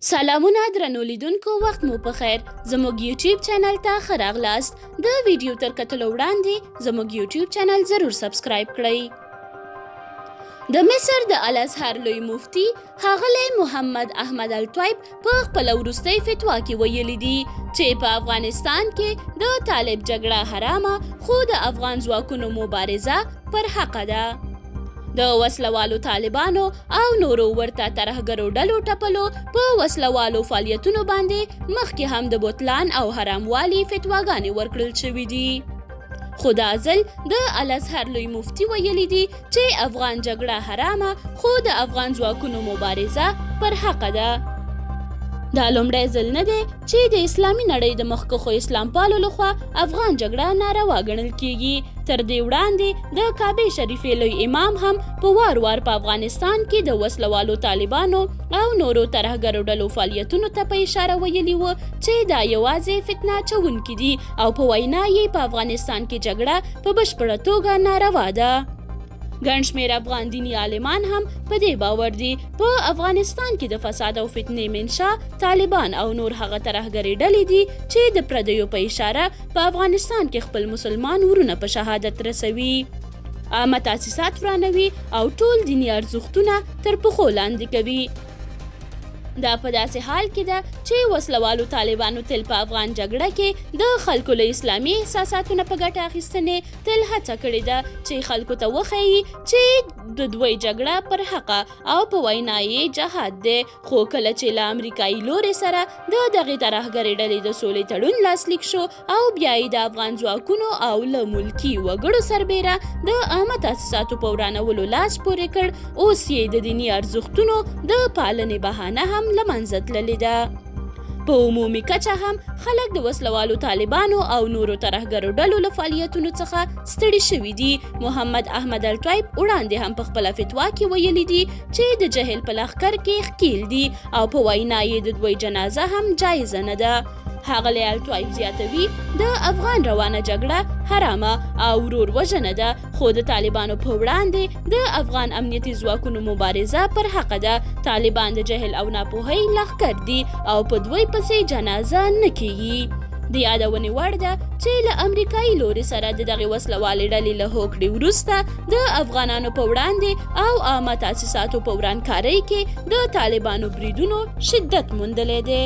سلامونه درنو لیدونکو، وخت مو په خیر. زموږ یوټیوب چینل ته ښه راغلاست. د ویډیو تر کتلو وړاندې زموږ یوټیوب چینل ضرور سبسکرایب کړئ. د مصر د الازهر لوی مفتي ښاغلی محمد احمد الطیب په خپله وروستۍ فتوا کې ویلي دي چې په افغانستان کې د طالب جګړه حرامه، خو د افغان ځواکونو مبارزه پر حقه ده. د وسلوالو طالبانو او نورو ورته ترهګرو ډلو ټپلو په وسلوالو فعالیتونو باندې مخکې هم د بوتلان او حراموالي فتواګانې ورکړل شوي دي. خو دا ځل د الازهر لوی مفتي ویلي دي چې افغان جګړه حرامه، خو د افغان ځواکونو مبارزه پر حقه ده. دا لومړی ځل نه دی چې د اسلامي نړۍ د مخکښو اسلام پالو لخوا افغان جګړه ناروا ګڼل کیږي. تر دې وړاندې د کعبې شریفې لوی امام هم په وار په افغانستان کې د وسلوالو طالبانو او نورو ترهګرو ډلو فعالیتونو ته په اشاره ویلي و چې دا یوازې فتنه اچونکي دي او په وینا یې په افغانستان کې جګړه په بشپړه توګه ناروا ده. ګڼ شمېر افغان دیني عالمان هم په دې باور دي په افغانستان کې د فساد او فتنې منشا طالبان او نور هغه ترهګرې ډلې دي چې د پردیو په اشاره په افغانستان کې خپل مسلمان ورونه په شهادت رسوي، عامه تاسیسات ورانوي او ټول دیني ارزښتونه تر پښو لاندې کوي. دا په داسې حال کې ده چې وسلوالو طالبانو تل په افغان جګړه کې د خلکو له اسلامي احساساتو نه په ګټه اخیستنې تل هڅه کړې ده چې خلکو ته وښیي چې د دوی جګړه پر حقه او په وینا یې جهاد دی. خو کله چې له امریکایي لورې سره د دغې ترهګرې ډلې د سولې تړون لاسلیک شو او بیا یې د افغان ځواکونو او له ملکي وګړو سربیره د عامه تاسیساتو په ورانولو لاس پورې کړ، اوس یې د دیني ارزښتونو د پالنې بهانه هم له منځه تللې ده. په عمومي کچه هم خلک د وسلوالو طالبانو او نورو ترهګرو ډلو له فعالیتونو څخه ستړي شوي دي. محمد احمد الطیب وړاندې هم په خپله فتوا کې ویلي دي چې د جهل په لښکر کې ښکیل دي او په وینا یې د دوی جنازه هم جایزه نه ده. ښاغلی الطیب زیاتوي د افغان روانه جګړه حرامه او ورور وژنه ده، خو د طالبانو په وړاندې د افغان امنیتي ځواکونو مبارزه پر حقه ده. طالبان د جهل او ناپوهۍ لښکر دي او په دوی پسې جنازه نه کیږي. د یادونې وړ ده چې له امریکایي لورې سره د دغې وسلوالې ډلې له هوکړې وروسته د افغانانو په وړاندې او عامه تاسیساتو په ورانکارۍ کې د طالبانو بریدونو شدت موندلی دی.